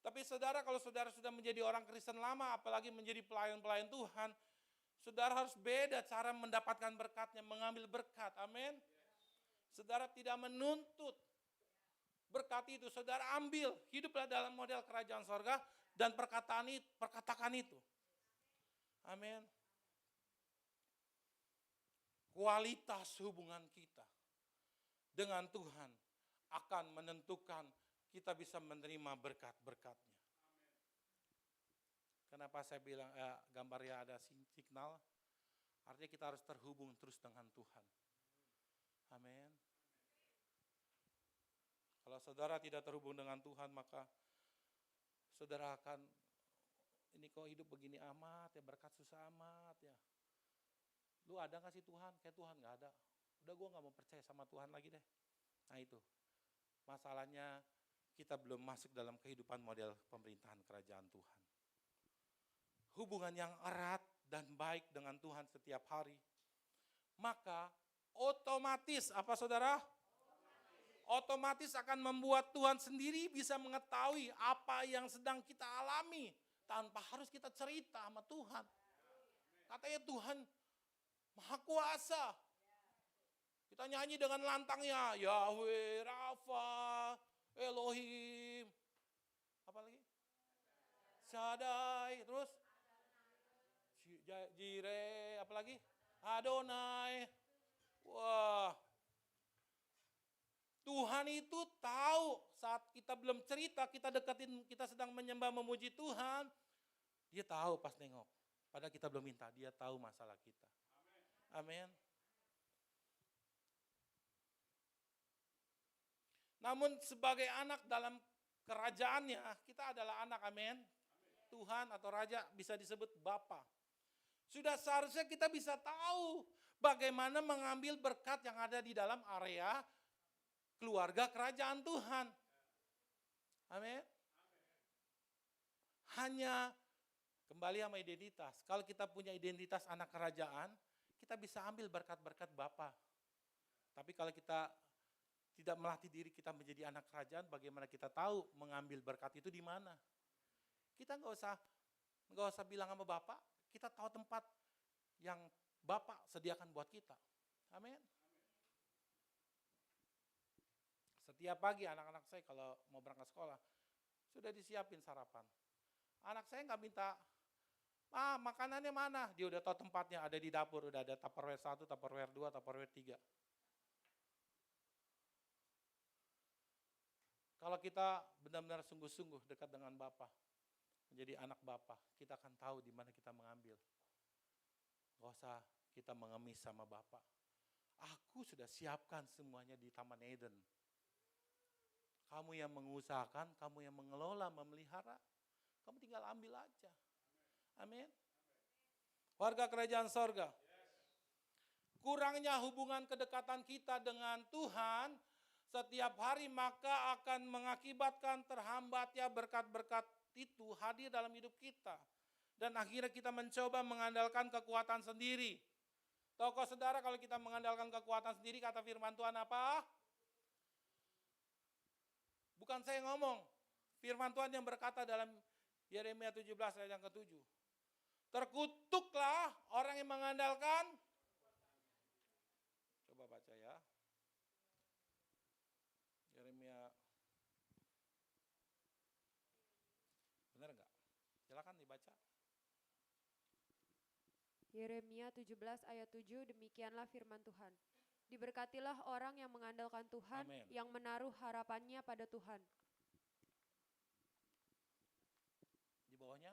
Tapi saudara, kalau saudara sudah menjadi orang Kristen lama, apalagi menjadi pelayan-pelayan Tuhan, saudara harus beda cara mendapatkan berkatnya, mengambil berkat. Amin. Saudara tidak menuntut berkat itu, saudara ambil, hiduplah dalam model kerajaan sorga dan perkatakan itu. Amin. Kualitas hubungan kita dengan Tuhan akan menentukan kita bisa menerima berkat-berkatnya. Kenapa saya bilang gambarnya ada signal? Artinya kita harus terhubung terus dengan Tuhan. Amin. Kalau saudara tidak terhubung dengan Tuhan, maka saudara akan, ini kok hidup begini amat ya, berkat susah amat ya. Lu ada gak sih Tuhan? Kayak Tuhan gak ada. Udah gue gak mau percaya sama Tuhan lagi deh. Nah itu, masalahnya kita belum masuk dalam kehidupan model pemerintahan kerajaan Tuhan. Hubungan yang erat dan baik dengan Tuhan setiap hari. Maka otomatis, apa saudara? Otomatis akan membuat Tuhan sendiri bisa mengetahui apa yang sedang kita alami tanpa harus kita cerita sama Tuhan. Katanya Tuhan Maha Kuasa. Kita nyanyi dengan lantangnya, Yahweh, Rafa, Elohim. Apa lagi? Shaddai, terus Jireh, apa lagi? Adonai. Wah. Tuhan itu tahu saat kita belum cerita, kita deketin, kita sedang menyembah memuji Tuhan. Dia tahu pas nengok. Padahal kita belum minta, dia tahu masalah kita. Amin. Namun sebagai anak dalam kerajaannya, kita adalah anak, amin. Tuhan atau Raja bisa disebut Bapa. Sudah seharusnya kita bisa tahu bagaimana mengambil berkat yang ada di dalam area keluarga kerajaan Tuhan. Amin. Hanya kembali sama identitas. Kalau kita punya identitas anak kerajaan, kita bisa ambil berkat-berkat Bapa. Tapi kalau kita tidak melatih diri kita menjadi anak kerajaan, bagaimana kita tahu mengambil berkat itu di mana? Kita nggak usah bilang sama Bapak, kita tahu tempat yang Bapak sediakan buat kita. Amin. Setiap pagi anak-anak saya kalau mau berangkat sekolah, sudah disiapin sarapan. Anak saya nggak minta, makanannya mana? Dia udah tahu tempatnya, ada di dapur, udah ada Tupperware 1, Tupperware 2, Tupperware 3. Kalau kita benar-benar sungguh-sungguh dekat dengan Bapa, menjadi anak Bapa, kita akan tahu di mana kita mengambil. Gak usah kita mengemis sama Bapa. Aku sudah siapkan semuanya di Taman Eden. Kamu yang mengusahakan, kamu yang mengelola, memelihara, kamu tinggal ambil aja. Amin. Warga kerajaan sorga. Kurangnya hubungan kedekatan kita dengan Tuhan setiap hari maka akan mengakibatkan terhambatnya berkat-berkat itu hadir dalam hidup kita. Dan akhirnya kita mencoba mengandalkan kekuatan sendiri. Tahu saudara, kalau kita mengandalkan kekuatan sendiri, kata firman Tuhan apa? Bukan saya ngomong, firman Tuhan yang berkata dalam Yeremia 17 ayat yang ke-7. Terkutuklah orang yang mengandalkan. Coba baca ya. Yeremia. Benar enggak? Silakan dibaca. Yeremia 17 ayat 7, demikianlah firman Tuhan. Diberkatilah orang yang mengandalkan Tuhan, Amen. yang menaruh harapannya pada Tuhan. Di bawahnya.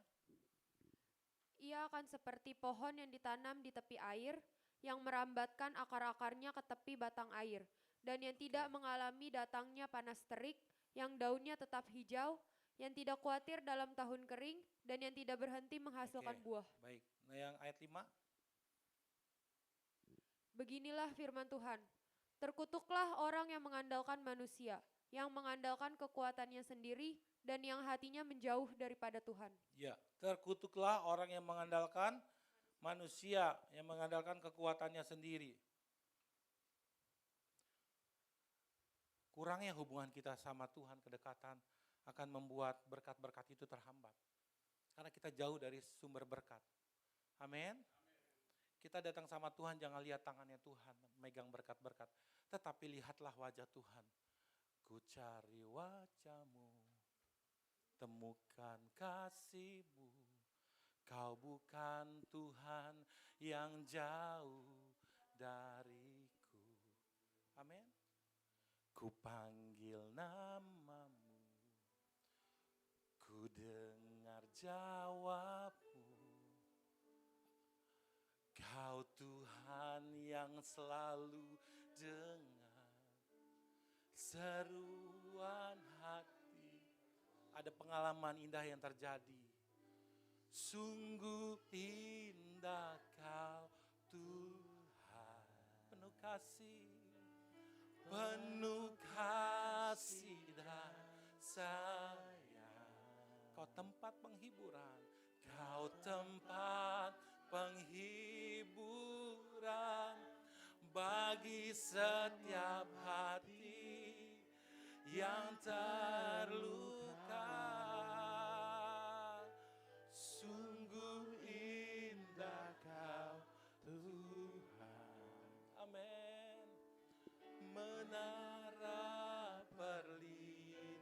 Ia akan seperti pohon yang ditanam di tepi air, yang merambatkan akar-akarnya ke tepi batang air. dan yang tidak mengalami datangnya panas terik, yang daunnya tetap hijau, yang tidak khawatir dalam tahun kering, dan yang tidak berhenti menghasilkan Oke, buah. baik. Nah, yang ayat 5. Beginilah firman Tuhan. Terkutuklah orang yang mengandalkan manusia, yang mengandalkan kekuatannya sendiri, dan yang hatinya menjauh daripada Tuhan. Ya, terkutuklah orang yang mengandalkan manusia, yang mengandalkan kekuatannya sendiri. Kurangnya hubungan kita sama Tuhan, kedekatan akan membuat berkat-berkat itu terhambat. Karena kita jauh dari sumber berkat. Amin. Kita datang sama Tuhan, jangan lihat tangannya Tuhan, megang berkat-berkat. Tetapi lihatlah wajah Tuhan. Ku cari wajahmu, temukan kasih-Mu. Kau bukan Tuhan yang jauh dariku. Amin. Ku panggil namamu, ku dengar jawabmu. Kau Tuhan yang selalu dengar seruan hati. Ada pengalaman indah yang terjadi. Sungguh indah Kau Tuhan, penuh kasih dan sayang. Kau tempat penghiburan, Kau tempat penghiburan bagi setiap hati yang terluka. Sungguh indah Kau Tuhan. Amin. Menara perlindungan.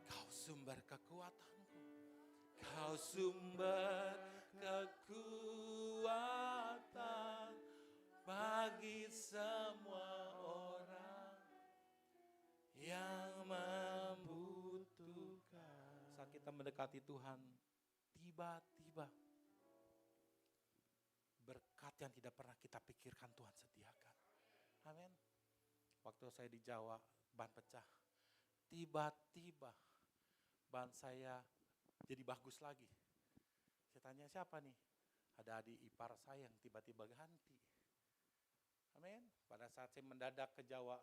Kau sumber kekuatanku. Kau sumber kekuatan bagi semua orang yang membutuhkan. Saat kita mendekati Tuhan, tiba-tiba berkat yang tidak pernah kita pikirkan Tuhan sediakan. Amin. Waktu saya di Jawa, ban pecah. Tiba-tiba ban saya jadi bagus lagi. Saya tanya siapa nih? Ada adik ipar saya yang tiba-tiba ganti. Amin. Pada saat saya mendadak ke Jawa,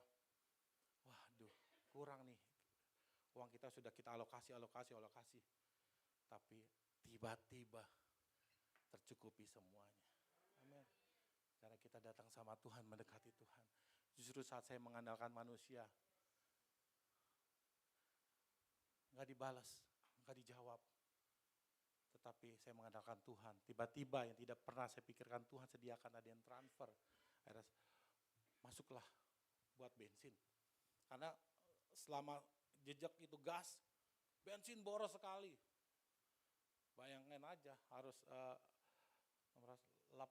waduh kurang nih. Uang kita sudah kita alokasi. Tapi tiba-tiba tercukupi semuanya. Amin. Karena kita datang sama Tuhan, mendekati Tuhan. Justru saat saya mengandalkan manusia, nggak dibalas, nggak dijawab. Tetapi saya mengandalkan Tuhan. Tiba-tiba yang tidak pernah saya pikirkan Tuhan sediakan ada yang transfer. Akhirnya masuklah buat bensin. Karena selama jejak itu gas, bensin boros sekali. Bayangin aja harus 800.000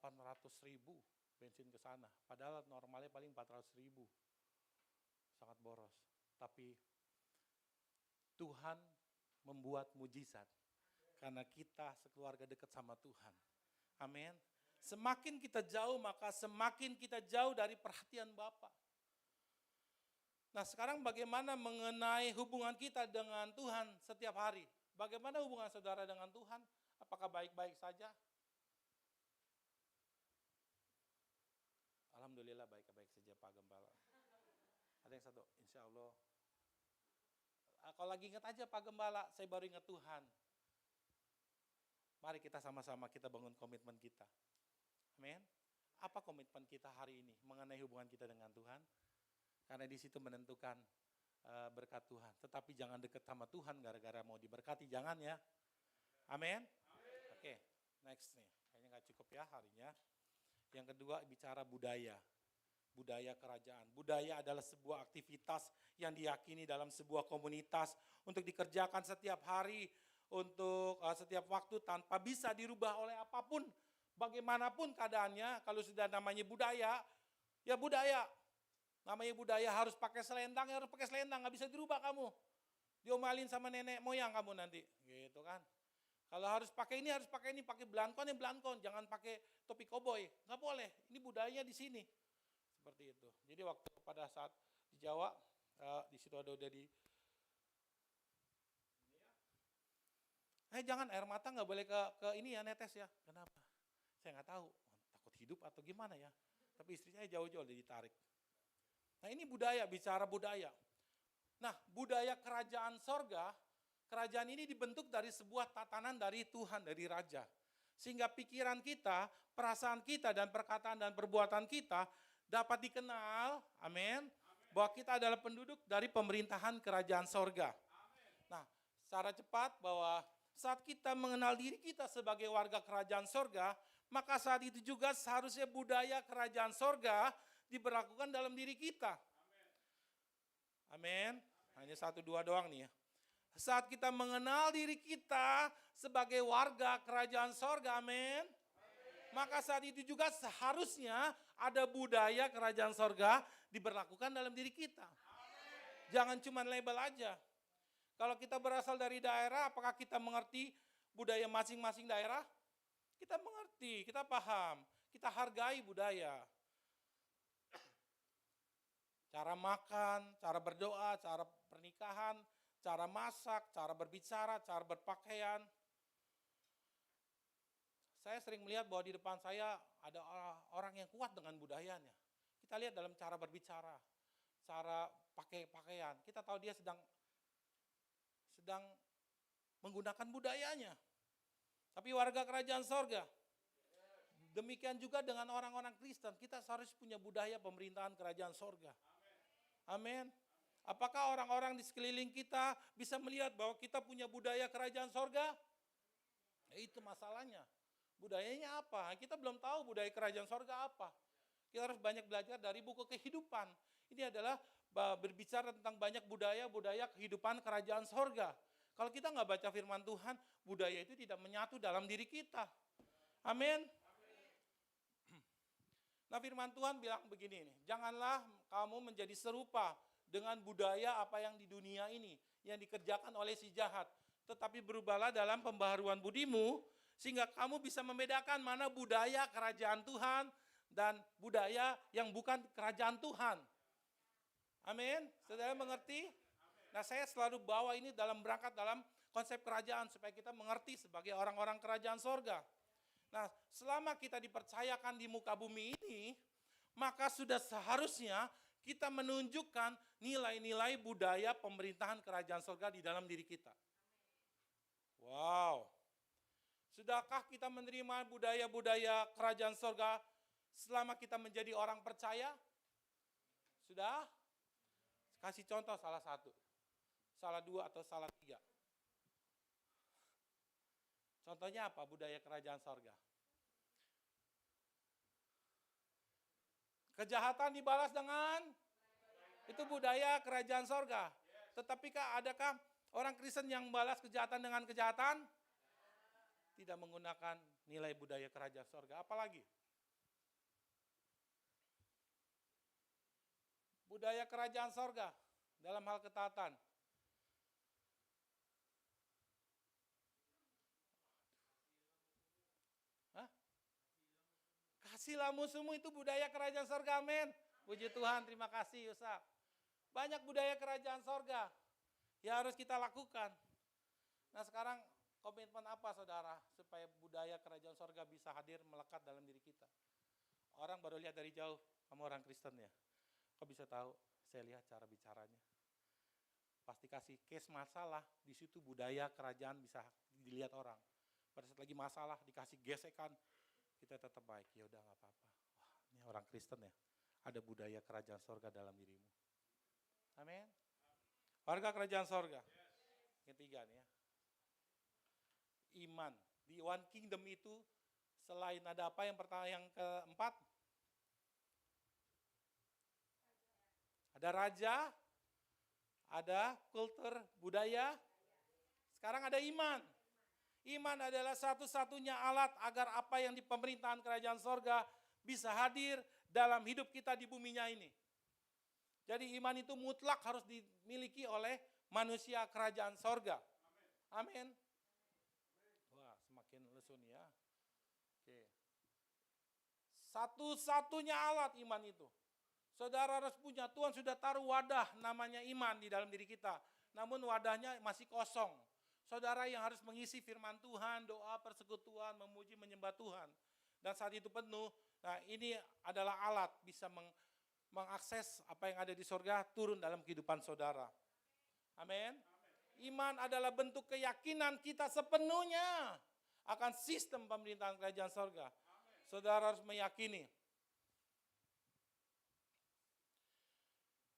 bensin ke sana. Padahal normalnya paling 400.000. Sangat boros. Tapi Tuhan membuat mujizat. Karena kita sekeluarga dekat sama Tuhan. Amin. Semakin kita jauh, maka semakin kita jauh dari perhatian Bapa. Nah sekarang bagaimana mengenai hubungan kita dengan Tuhan setiap hari? Bagaimana hubungan saudara dengan Tuhan? Apakah baik-baik saja? Alhamdulillah baik-baik saja Pak Gembala. Ada yang satu, insya Allah. Kalau lagi ingat aja Pak Gembala, saya baru ingat Tuhan. Mari kita sama-sama kita bangun komitmen kita. Amin. Apa komitmen kita hari ini mengenai hubungan kita dengan Tuhan? Karena di situ menentukan berkat Tuhan. Tetapi jangan dekat sama Tuhan gara-gara mau diberkati, jangan ya. Amin. Oke, next nih. Kayaknya nggak cukup ya harinya. Yang kedua bicara budaya. Budaya kerajaan. Budaya adalah sebuah aktivitas yang diyakini dalam sebuah komunitas untuk dikerjakan setiap hari, untuk setiap waktu tanpa bisa dirubah oleh apapun. Bagaimanapun keadaannya, kalau sudah namanya budaya, ya budaya. Namanya budaya harus pakai selendang, ya harus pakai selendang, nggak bisa dirubah kamu. Diomalin sama nenek moyang kamu nanti, gitu kan. Kalau harus pakai ini, pakai belangkon, ya belangkon. Jangan pakai topi koboi, nggak boleh. Ini budayanya di sini. Seperti itu. Jadi waktu pada saat di Jawa, di situ ada udah di, jangan air mata nggak boleh ke ini ya, netes ya. Kenapa? Saya nggak tahu, takut hidup atau gimana ya. Tapi istri saya jauh-jauh udah ditarik. Nah ini budaya, bicara budaya. Nah budaya kerajaan sorga, kerajaan ini dibentuk dari sebuah tatanan dari Tuhan, dari Raja. Sehingga pikiran kita, perasaan kita, dan perkataan dan perbuatan kita dapat dikenal, amin, bahwa kita adalah penduduk dari pemerintahan kerajaan sorga. Nah, secara cepat bahwa saat kita mengenal diri kita sebagai warga kerajaan sorga, maka saat itu juga seharusnya budaya kerajaan sorga diberlakukan dalam diri kita. Amin. Hanya 1-2 doang nih ya. Saat kita mengenal diri kita sebagai warga kerajaan sorga, amin. Maka saat itu juga seharusnya ada budaya kerajaan sorga diberlakukan dalam diri kita. Jangan cuma label aja. Kalau kita berasal dari daerah, apakah kita mengerti budaya masing-masing daerah? Kita mengerti, kita paham, kita hargai budaya. Cara makan, cara berdoa, cara pernikahan, cara masak, cara berbicara, cara berpakaian. Saya sering melihat bahwa di depan saya ada orang yang kuat dengan budayanya. Kita lihat dalam cara berbicara, cara pakai pakaian. Kita tahu dia sedang menggunakan budayanya. Tapi warga kerajaan sorga, demikian juga dengan orang-orang Kristen, kita harus punya budaya pemerintahan kerajaan sorga. Amin. Apakah orang-orang di sekeliling kita bisa melihat bahwa kita punya budaya kerajaan sorga? Ya, itu masalahnya. Budayanya apa? Kita belum tahu budaya kerajaan sorga apa. Kita harus banyak belajar dari buku kehidupan. Ini adalah berbicara tentang banyak budaya-budaya kehidupan kerajaan sorga. Kalau kita nggak baca firman Tuhan, budaya itu tidak menyatu dalam diri kita. Amin. Nah firman Tuhan bilang begini nih, janganlah kamu menjadi serupa dengan budaya apa yang di dunia ini, yang dikerjakan oleh si jahat. Tetapi berubahlah dalam pembaharuan budimu, sehingga kamu bisa membedakan mana budaya kerajaan Tuhan dan budaya yang bukan kerajaan Tuhan. Amin. Saudara mengerti? Nah saya selalu bawa ini berangkat dalam konsep kerajaan supaya kita mengerti sebagai orang-orang kerajaan sorga. Nah selama kita dipercayakan di muka bumi ini, maka sudah seharusnya kita menunjukkan nilai-nilai budaya pemerintahan kerajaan sorga di dalam diri kita. Wow. Sudahkah kita menerima budaya-budaya kerajaan sorga selama kita menjadi orang percaya? Sudah? Kasih contoh salah satu, salah dua atau salah tiga. Contohnya apa budaya kerajaan sorga? Kejahatan dibalas dengan, itu budaya kerajaan sorga. Tetapi adakah orang Kristen yang balas kejahatan dengan kejahatan? Tidak menggunakan nilai budaya kerajaan sorga. Apalagi? Budaya kerajaan sorga dalam hal ketaatan. Hah? Kasihlah musuhmu, itu budaya kerajaan sorga, amin. Puji Tuhan, terima kasih Yusak. Banyak budaya kerajaan sorga yang harus kita lakukan. Nah sekarang komitmen apa saudara supaya budaya kerajaan sorga bisa hadir melekat dalam diri kita? Orang baru lihat dari jauh, kamu orang Kristen ya. Kok bisa tahu? Saya lihat cara bicaranya. Pasti kasih case masalah, di situ budaya kerajaan bisa dilihat orang. Pada saat lagi masalah dikasih gesekan, kita tetap baik. Ya udah nggak apa-apa. Wah, ini orang Kristen ya. Ada budaya kerajaan sorga dalam dirimu. Amin. Warga kerajaan sorga. Ketiga nih ya. Iman. Di One Kingdom itu selain ada apa yang pertama, yang keempat? Ada raja, ada kultur budaya, sekarang ada iman. Iman adalah satu-satunya alat agar apa yang di pemerintahan kerajaan sorga bisa hadir dalam hidup kita di buminya ini. Jadi iman itu mutlak harus dimiliki oleh manusia kerajaan sorga. Amin. Wah, semakin lesu nih ya. Oke. Satu-satunya alat iman itu. Saudara harus punya, Tuhan sudah taruh wadah namanya iman di dalam diri kita. Namun wadahnya masih kosong. Saudara yang harus mengisi firman Tuhan, doa, persekutuan, memuji, menyembah Tuhan. Dan saat itu penuh, nah ini adalah alat bisa mengakses apa yang ada di sorga turun dalam kehidupan saudara. Amin. Iman adalah bentuk keyakinan kita sepenuhnya akan sistem pemerintahan kerajaan sorga. Saudara harus meyakini.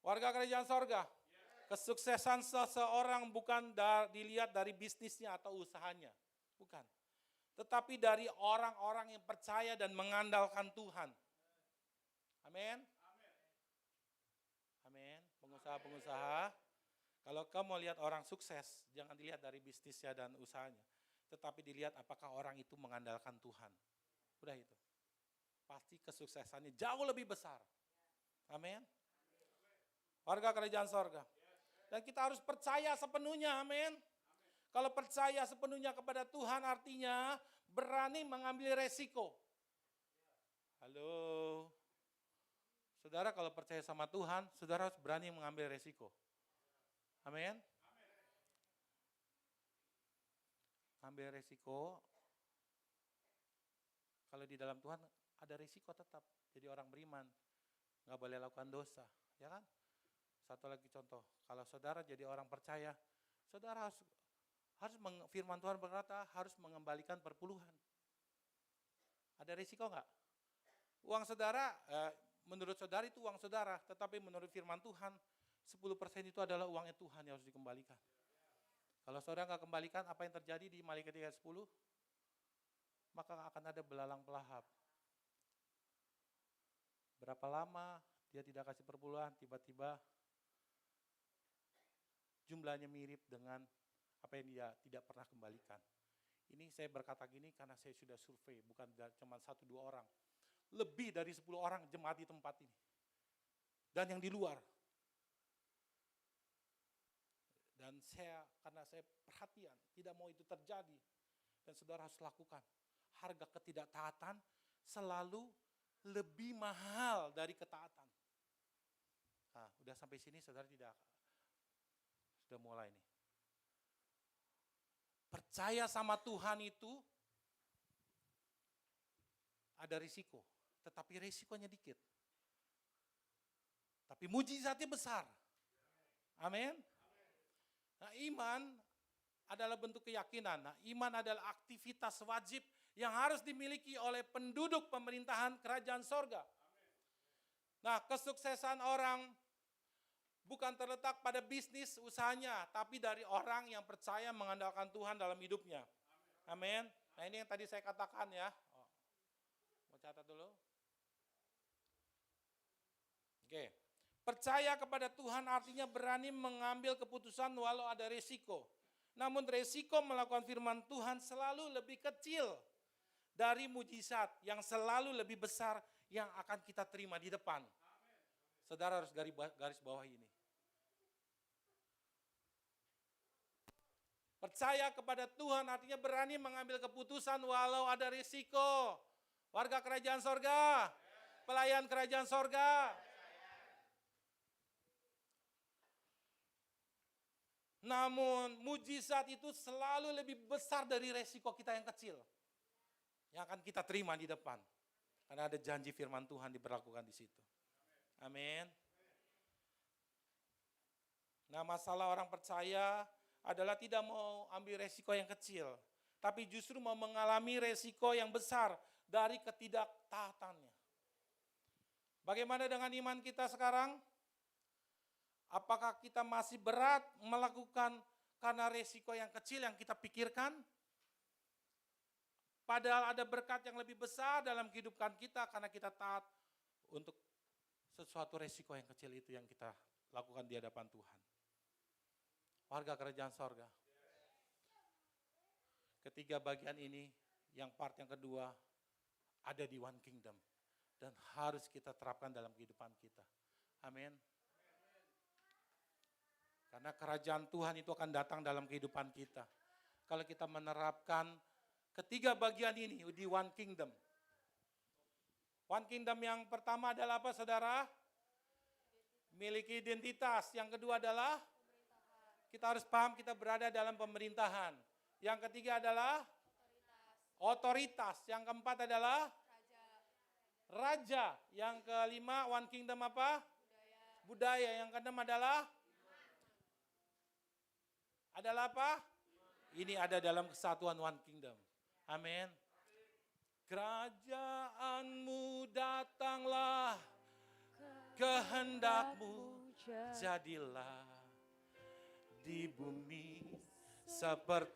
Warga kerajaan sorga, kesuksesan seseorang bukan dilihat dari bisnisnya atau usahanya. Bukan. Tetapi dari orang-orang yang percaya dan mengandalkan Tuhan. Amin. Amin. Pengusaha-pengusaha, kalau kamu mau lihat orang sukses, jangan dilihat dari bisnisnya dan usahanya. Tetapi dilihat apakah orang itu mengandalkan Tuhan. Udah itu. Pasti kesuksesannya jauh lebih besar. Amin. Warga kerajaan sorga. Dan kita harus percaya sepenuhnya, amin. Kalau percaya sepenuhnya kepada Tuhan artinya berani mengambil resiko. Halo. Saudara kalau percaya sama Tuhan, saudara harus berani mengambil resiko. Amin. Ambil resiko. Kalau di dalam Tuhan ada resiko tetap. Jadi orang beriman. Nggak boleh lakukan dosa. Ya kan? Satu lagi contoh, kalau saudara jadi orang percaya, saudara firman Tuhan berkata harus mengembalikan perpuluhan. Ada risiko enggak? Uang saudara, menurut saudara itu uang saudara, tetapi menurut firman Tuhan, 10% itu adalah uangnya Tuhan yang harus dikembalikan. Kalau saudara enggak kembalikan, apa yang terjadi di Malikat 3:10? Maka akan ada belalang pelahap. Berapa lama dia tidak kasih perpuluhan, tiba-tiba jumlahnya mirip dengan apa yang dia tidak pernah kembalikan. Ini saya berkata gini karena saya sudah survei, bukan cuma 1-2 orang. Lebih dari 10 orang jemaat di tempat ini. Dan yang di luar. Dan karena saya perhatian, tidak mau itu terjadi. Dan saudara harus lakukan. Harga ketidaktaatan selalu lebih mahal dari ketaatan. Nah, udah sampai sini saudara sudah mulai nih. Percaya sama Tuhan itu ada risiko, tetapi risikonya dikit. Tapi mujizatnya besar. Amin. Nah, iman adalah bentuk keyakinan. Nah, iman adalah aktivitas wajib yang harus dimiliki oleh penduduk pemerintahan kerajaan sorga. Nah, kesuksesan orang bukan terletak pada bisnis usahanya, tapi dari orang yang percaya mengandalkan Tuhan dalam hidupnya. Amin. Nah ini yang tadi saya katakan ya. Mau catat dulu. Oke. Percaya kepada Tuhan artinya berani mengambil keputusan walau ada resiko. Namun resiko melakukan firman Tuhan selalu lebih kecil dari mujizat yang selalu lebih besar yang akan kita terima di depan. Saudara harus garis bawah ini. Percaya kepada Tuhan artinya berani mengambil keputusan walau ada risiko. Warga kerajaan sorga, pelayan kerajaan sorga. Namun mujizat itu selalu lebih besar dari resiko kita yang kecil. Yang akan kita terima di depan. Karena ada janji firman Tuhan diberlakukan di situ. Amin. Nah, masalah orang percaya adalah tidak mau ambil resiko yang kecil, tapi justru mau mengalami resiko yang besar dari ketidaktaatannya. Bagaimana dengan iman kita sekarang? Apakah kita masih berat melakukan karena resiko yang kecil yang kita pikirkan? Padahal ada berkat yang lebih besar dalam kehidupan kita karena kita taat untuk sesuatu resiko yang kecil itu yang kita lakukan di hadapan Tuhan. Warga kerajaan sorga. Ketiga bagian ini, yang part yang kedua, ada di One Kingdom. Dan harus kita terapkan dalam kehidupan kita. Amin. Karena kerajaan Tuhan itu akan datang dalam kehidupan kita. Kalau kita menerapkan ketiga bagian ini di One Kingdom. One Kingdom yang pertama adalah apa saudara? Miliki identitas. Yang kedua adalah kita harus paham kita berada dalam pemerintahan. Yang ketiga adalah otoritas. Yang keempat adalah raja. Yang kelima, one kingdom apa? Budaya. Yang keenam adalah apa? Ini ada dalam kesatuan one kingdom. Amin. Kerajaanmu datanglah, kehendakmu jadilah di bumi seperti